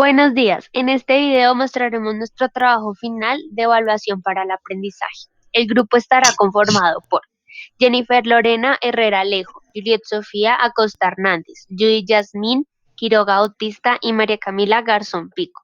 Buenos días. En este video mostraremos nuestro trabajo final de evaluación para el aprendizaje. El grupo estará conformado por Jennifer Lorena Herrera Alejo, Juliet Sofía Acosta Hernández, Judy Yasmín Quiroga Bautista y María Camila Garzón Pico.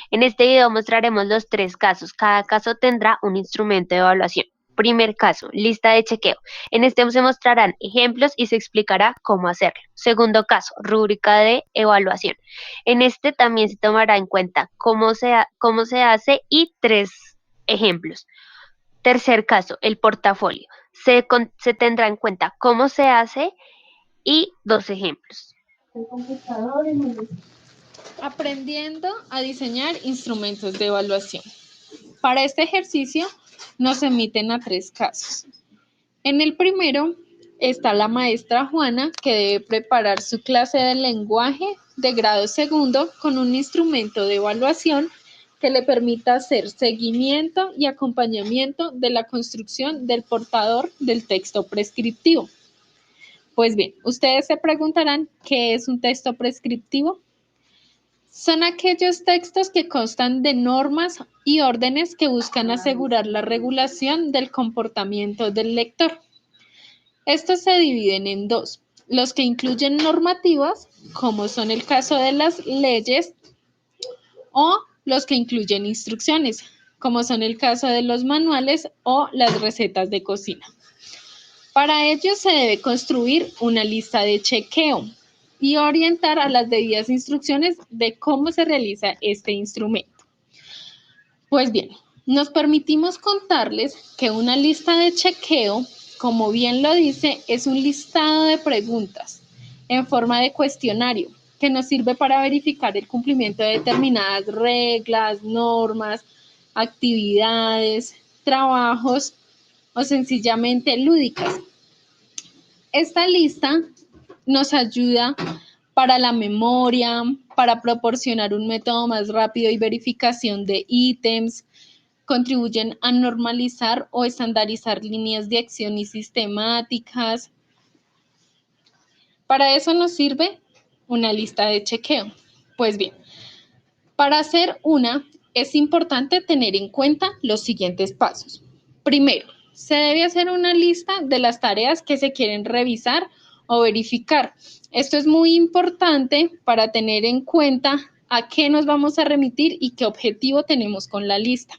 En este video mostraremos los tres casos. Cada caso tendrá un instrumento de evaluación. Primer caso, lista de chequeo. En este se mostrarán ejemplos y se explicará cómo hacerlo. Segundo caso, rúbrica de evaluación. En este también se tomará en cuenta cómo se hace y tres ejemplos. Tercer caso, el portafolio. Se tendrá en cuenta cómo se hace y dos ejemplos. Aprendiendo a diseñar instrumentos de evaluación. Para este ejercicio nos emiten a tres casos. En el primero está la maestra Juana, que debe preparar su clase de lenguaje de grado segundo con un instrumento de evaluación que le permita hacer seguimiento y acompañamiento de la construcción del portador del texto prescriptivo. Pues bien, ustedes se preguntarán qué es un texto prescriptivo. Son aquellos textos que constan de normas y órdenes que buscan asegurar la regulación del comportamiento del lector. Estos se dividen en dos: los que incluyen normativas, como son el caso de las leyes, o los que incluyen instrucciones, como son el caso de los manuales o las recetas de cocina. Para ello se debe construir una lista de chequeo y orientar a las debidas instrucciones de cómo se realiza este instrumento. Pues bien, nos permitimos contarles que una lista de chequeo, como bien lo dice, es un listado de preguntas en forma de cuestionario que nos sirve para verificar el cumplimiento de determinadas reglas, normas, actividades, trabajos o sencillamente lúdicas. Esta lista nos ayuda para la memoria, para proporcionar un método más rápido y verificación de ítems, contribuyen a normalizar o estandarizar líneas de acción y sistemáticas. Para eso nos sirve una lista de chequeo. Pues bien, para hacer una es importante tener en cuenta los siguientes pasos. Primero, se debe hacer una lista de las tareas que se quieren revisar o verificar. Esto es muy importante para tener en cuenta a qué nos vamos a remitir y qué objetivo tenemos con la lista.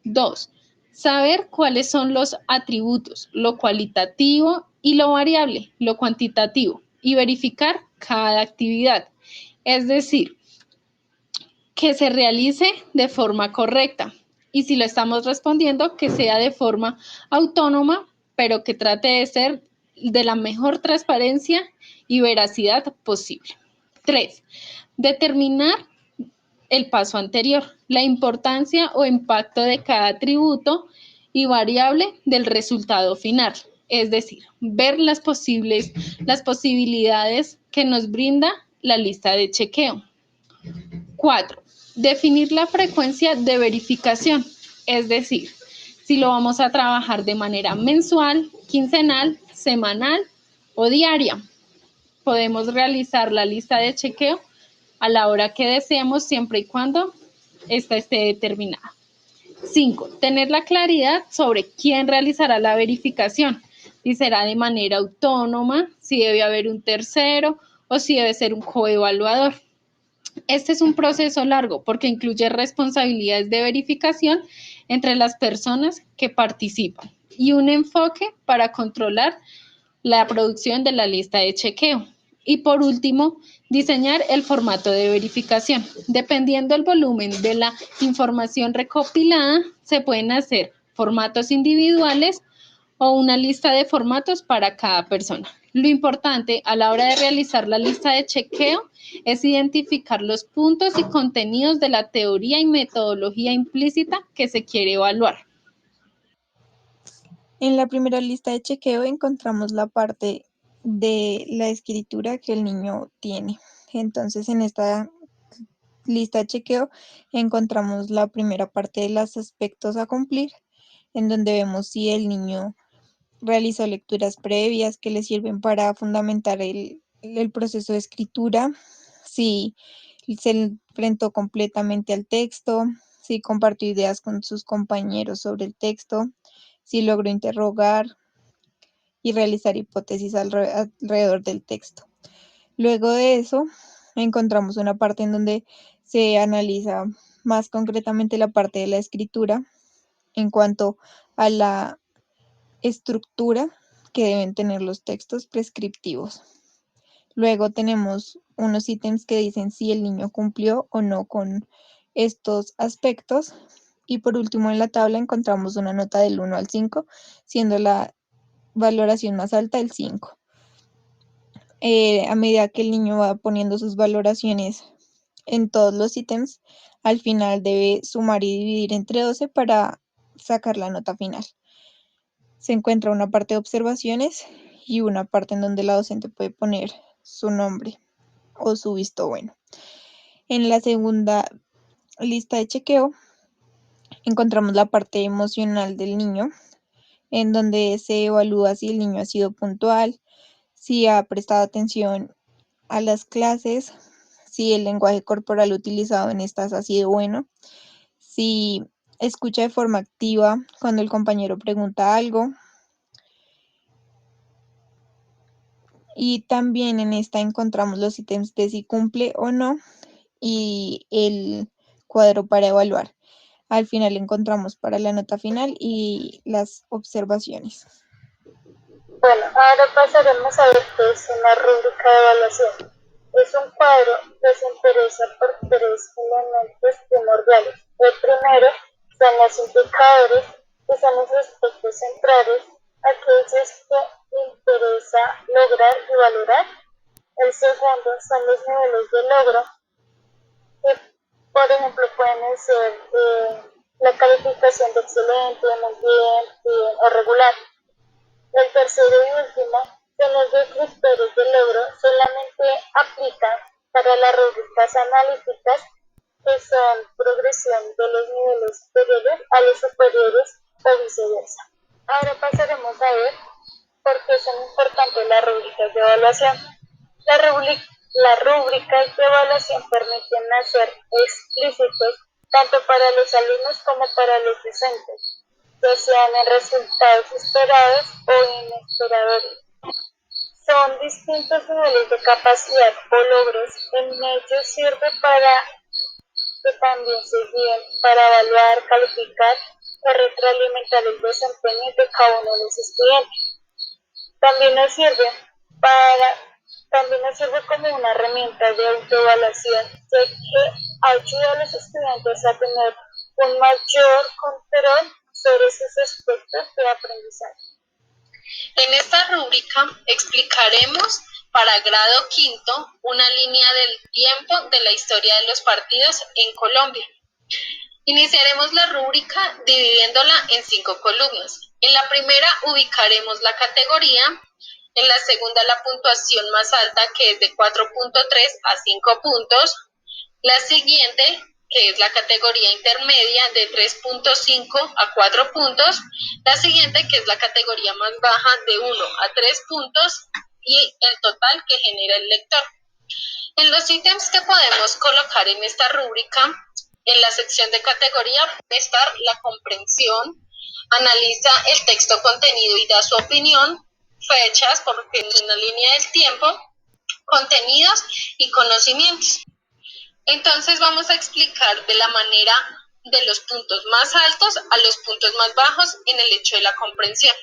Dos, saber cuáles son los atributos, lo cualitativo y lo variable, lo cuantitativo, y verificar cada actividad. Es decir, que se realice de forma correcta y si lo estamos respondiendo, que sea de forma autónoma, pero que trate de ser de la mejor transparencia y veracidad posible. Tres, determinar el paso anterior, la importancia o impacto de cada atributo y variable del resultado final, es decir, ver las posibilidades que nos brinda la lista de chequeo. 4. Definir la frecuencia de verificación, es decir, si lo vamos a trabajar de manera mensual, quincenal, semanal o diaria. Podemos realizar la lista de chequeo a la hora que deseemos, siempre y cuando esta esté determinada. 5. Tener la claridad sobre quién realizará la verificación, si será de manera autónoma, si debe haber un tercero o si debe ser un coevaluador. Este es un proceso largo porque incluye responsabilidades de verificación entre las personas que participan y un enfoque para controlar la producción de la lista de chequeo. Y por último, diseñar el formato de verificación. Dependiendo del volumen de la información recopilada, se pueden hacer formatos individuales o una lista de formatos para cada persona. Lo importante a la hora de realizar la lista de chequeo es identificar los puntos y contenidos de la teoría y metodología implícita que se quiere evaluar. En la primera lista de chequeo encontramos la parte de la escritura que el niño tiene. Entonces, en esta lista de chequeo encontramos la primera parte de los aspectos a cumplir, en donde vemos si el niño realizó lecturas previas que le sirven para fundamentar el proceso de escritura, si se enfrentó completamente al texto, si compartió ideas con sus compañeros sobre el texto, si logró interrogar y realizar hipótesis alrededor del texto. Luego de eso, encontramos una parte en donde se analiza más concretamente la parte de la escritura en cuanto a la estructura que deben tener los textos prescriptivos. Luego tenemos unos ítems que dicen si el niño cumplió o no con estos aspectos. Y por último en la tabla encontramos una nota del 1 al 5, siendo la valoración más alta el 5. A medida que el niño va poniendo sus valoraciones en todos los ítems, al final debe sumar y dividir entre 12 para sacar la nota final. Se encuentra una parte de observaciones y una parte en donde la docente puede poner su nombre o su visto bueno. En la segunda lista de chequeo encontramos la parte emocional del niño, en donde se evalúa si el niño ha sido puntual, si ha prestado atención a las clases, si el lenguaje corporal utilizado en estas ha sido bueno, si escucha de forma activa cuando el compañero pregunta algo. Y también en esta encontramos los ítems de si cumple o no y el cuadro para evaluar. Al final encontramos para la nota final y las observaciones. Bueno, ahora pasaremos a ver qué es una rúbrica de evaluación. Es un cuadro que se interesa por tres elementos primordiales. El primero son los indicadores, que son los aspectos centrales, aquellos que interesa lograr y valorar. El segundo son los niveles de logro, que por ejemplo pueden ser la calificación de excelente, muy bien, bien o regular. El tercero y último son los descriptores de logro, solamente aplican para las rúbricas analíticas, que son progresión de los niveles superiores a los superiores o viceversa. Ahora pasaremos a ver por qué son importantes las rúbricas de evaluación. Las rúbricas de evaluación permiten hacer explícitos tanto para los alumnos como para los docentes, ya sean en resultados esperados o inesperados. Son distintos niveles de capacidad o logros. En ellos sirve para que también se guíen para evaluar, calificar y retroalimentar el desempeño de cada uno de los estudiantes. También nos sirve para, también nos sirve como una herramienta de autoevaluación, ya que ayuda a los estudiantes a tener un mayor control sobre sus aspectos de aprendizaje. En esta rúbrica explicaremos para grado quinto una línea del tiempo de la historia de los partidos en Colombia. Iniciaremos la rúbrica dividiéndola en 5 columnas. En la primera ubicaremos la categoría, en la segunda la puntuación más alta, que es de 4.3 a 5 puntos, la siguiente, que es la categoría intermedia, de 3.5 a 4 puntos, la siguiente, que es la categoría más baja, de 1 a 3 puntos, y el total que genera el lector. En los ítems que podemos colocar en esta rúbrica, en la sección de categoría puede estar la comprensión, analiza el texto contenido y da su opinión, fechas, porque es una línea del tiempo, contenidos y conocimientos. Entonces vamos a explicar de la manera de los puntos más altos a los puntos más bajos en el hecho de la comprensión.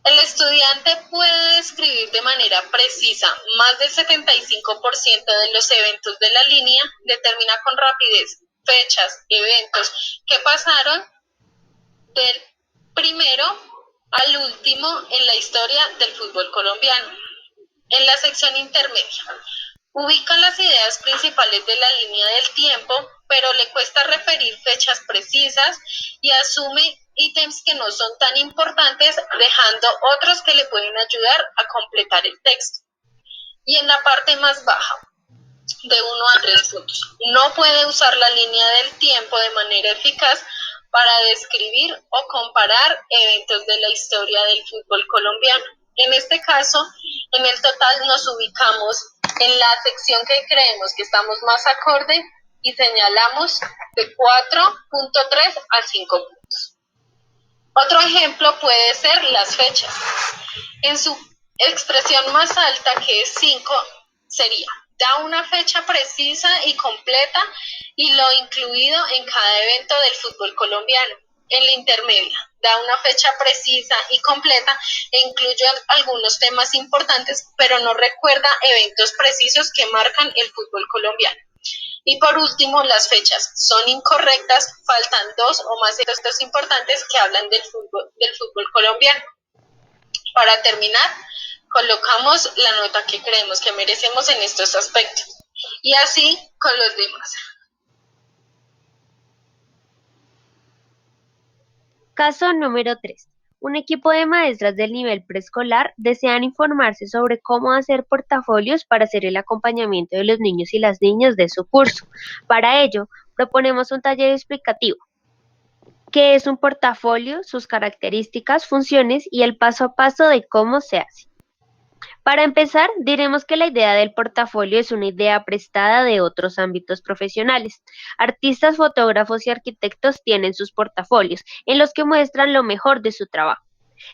El estudiante puede describir de manera precisa más del 75% de los eventos de la línea, determina con rapidez fechas, eventos que pasaron del primero al último en la historia del fútbol colombiano. En la sección intermedia, ubica las ideas principales de la línea del tiempo, pero le cuesta referir fechas precisas y asume ítems que no son tan importantes, dejando otros que le pueden ayudar a completar el texto. Y en la parte más baja, de 1 a 3 puntos, no puede usar la línea del tiempo de manera eficaz para describir o comparar eventos de la historia del fútbol colombiano. En este caso, en el total nos ubicamos En la sección que creemos que estamos más acorde y señalamos de 4.3 a 5 puntos. Otro ejemplo puede ser las fechas. En su expresión más alta, que es 5, sería: da una fecha precisa y completa y lo incluido en cada evento del fútbol colombiano. En la intermedia, da una fecha precisa y completa e incluye algunos temas importantes, pero no recuerda eventos precisos que marcan el fútbol colombiano. Y por último, las fechas son incorrectas, faltan 2 o más eventos importantes que hablan del fútbol colombiano. Para terminar, colocamos la nota que creemos que merecemos en estos aspectos, y así con los demás. Caso número 3. Un equipo de maestras del nivel preescolar desean informarse sobre cómo hacer portafolios para hacer el acompañamiento de los niños y las niñas de su curso. Para ello, proponemos un taller explicativo. ¿Qué es un portafolio? Sus características, funciones y el paso a paso de cómo se hace. Para empezar, diremos que la idea del portafolio es una idea prestada de otros ámbitos profesionales. Artistas, fotógrafos y arquitectos tienen sus portafolios, en los que muestran lo mejor de su trabajo.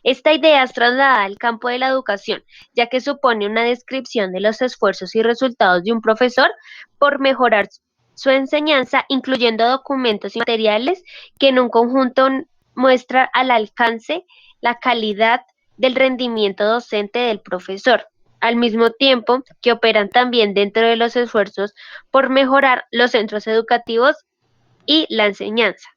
Esta idea es trasladada al campo de la educación, ya que supone una descripción de los esfuerzos y resultados de un profesor por mejorar su enseñanza, incluyendo documentos y materiales que en un conjunto muestra al alcance la calidad del rendimiento docente del profesor, al mismo tiempo que operan también dentro de los esfuerzos por mejorar los centros educativos y la enseñanza.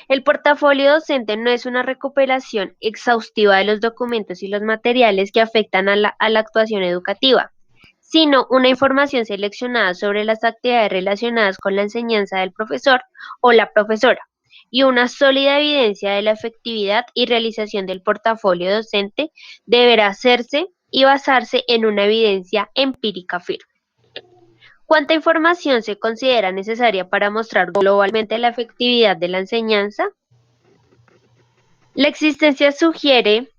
El portafolio docente no es una recuperación exhaustiva de los documentos y los materiales que afectan a la actuación educativa, sino una información seleccionada sobre las actividades relacionadas con la enseñanza del profesor o la profesora, y una sólida evidencia de la efectividad y realización del portafolio docente deberá hacerse y basarse en una evidencia empírica firme. ¿Cuánta información se considera necesaria para mostrar globalmente la efectividad de la enseñanza? La existencia sugiere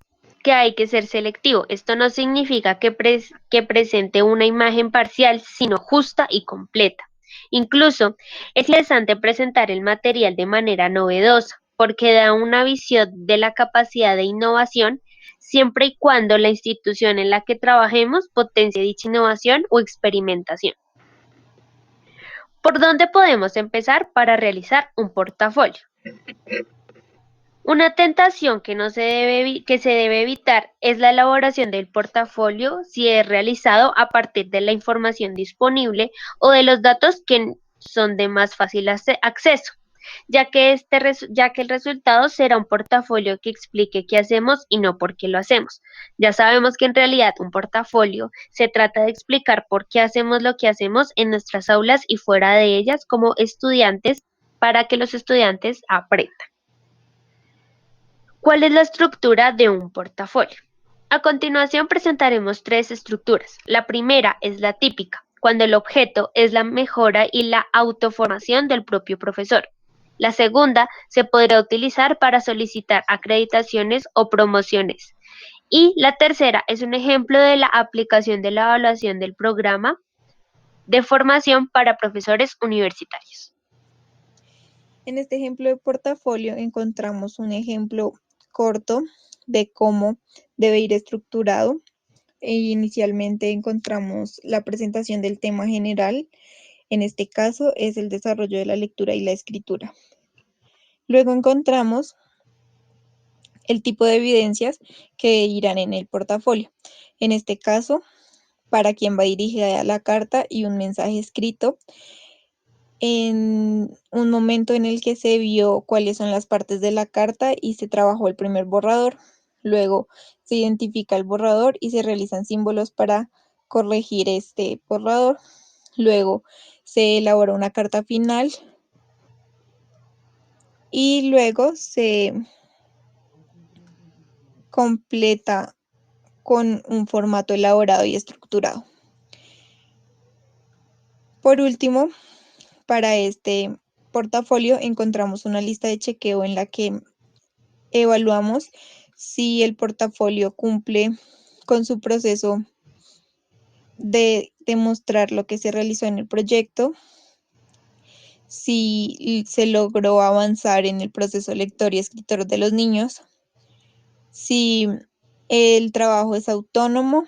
que hay que ser selectivo. Esto no significa que presente una imagen parcial, sino justa y completa. Incluso es interesante presentar el material de manera novedosa, porque da una visión de la capacidad de innovación, siempre y cuando la institución en la que trabajemos potencie dicha innovación o experimentación. ¿Por dónde podemos empezar para realizar un portafolio? Una tentación que se debe evitar es la elaboración del portafolio si es realizado a partir de la información disponible o de los datos que son de más fácil acceso, ya que el resultado será un portafolio que explique qué hacemos y no por qué lo hacemos. Ya sabemos que en realidad un portafolio se trata de explicar por qué hacemos lo que hacemos en nuestras aulas y fuera de ellas como estudiantes, para que los estudiantes aprendan. ¿Cuál es la estructura de un portafolio? A continuación presentaremos 3 estructuras. La primera es la típica, cuando el objeto es la mejora y la autoformación del propio profesor. La segunda se podrá utilizar para solicitar acreditaciones o promociones. Y la tercera es un ejemplo de la aplicación de la evaluación del programa de formación para profesores universitarios. En este ejemplo de portafolio encontramos un ejemplo corto de cómo debe ir estructurado. Inicialmente encontramos la presentación del tema general. En este caso es el desarrollo de la lectura y la escritura. Luego encontramos el tipo de evidencias que irán en el portafolio. En este caso, para quién va dirigida la carta y un mensaje escrito. En un momento en el que se vio cuáles son las partes de la carta y se trabajó el primer borrador. Luego se identifica el borrador y se realizan símbolos para corregir este borrador. Luego se elabora una carta final y luego se completa con un formato elaborado y estructurado. Por último, para este portafolio encontramos una lista de chequeo en la que evaluamos si el portafolio cumple con su proceso de demostrar lo que se realizó en el proyecto, si se logró avanzar en el proceso lector y escritor de los niños, si el trabajo es autónomo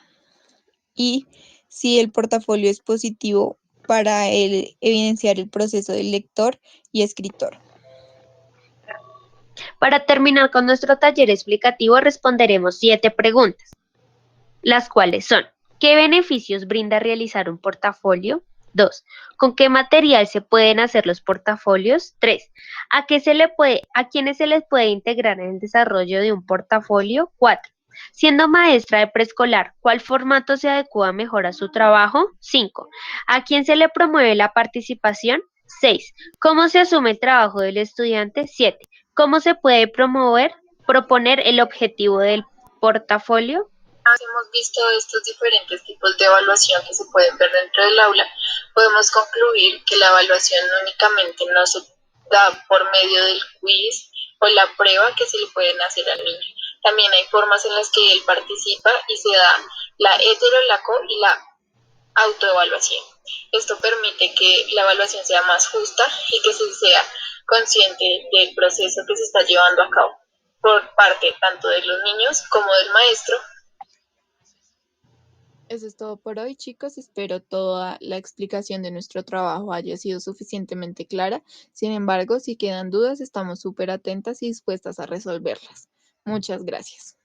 y si el portafolio es positivo para evidenciar el proceso del lector y escritor. Para terminar con nuestro taller explicativo, responderemos 7 preguntas, las cuales son: ¿qué beneficios brinda realizar un portafolio? 2. ¿Con qué material se pueden hacer los portafolios? 3. ¿A quiénes se les puede integrar en el desarrollo de un portafolio? 4. Siendo maestra de preescolar, ¿cuál formato se adecua mejor a su trabajo? 5. ¿A quién se le promueve la participación? 6. ¿Cómo se asume el trabajo del estudiante? 7. ¿Cómo se puede proponer el objetivo del portafolio? Hemos visto estos diferentes tipos de evaluación que se pueden ver dentro del aula, podemos concluir que la evaluación únicamente no se da por medio del quiz o la prueba que se le pueden hacer al niño. También hay formas en las que él participa y se da la hetero, la co y la autoevaluación. Esto permite que la evaluación sea más justa y que se sea consciente del proceso que se está llevando a cabo por parte tanto de los niños como del maestro. Eso es todo por hoy, chicos. Espero toda la explicación de nuestro trabajo haya sido suficientemente clara. Sin embargo, si quedan dudas, estamos súper atentas y dispuestas a resolverlas. Muchas gracias.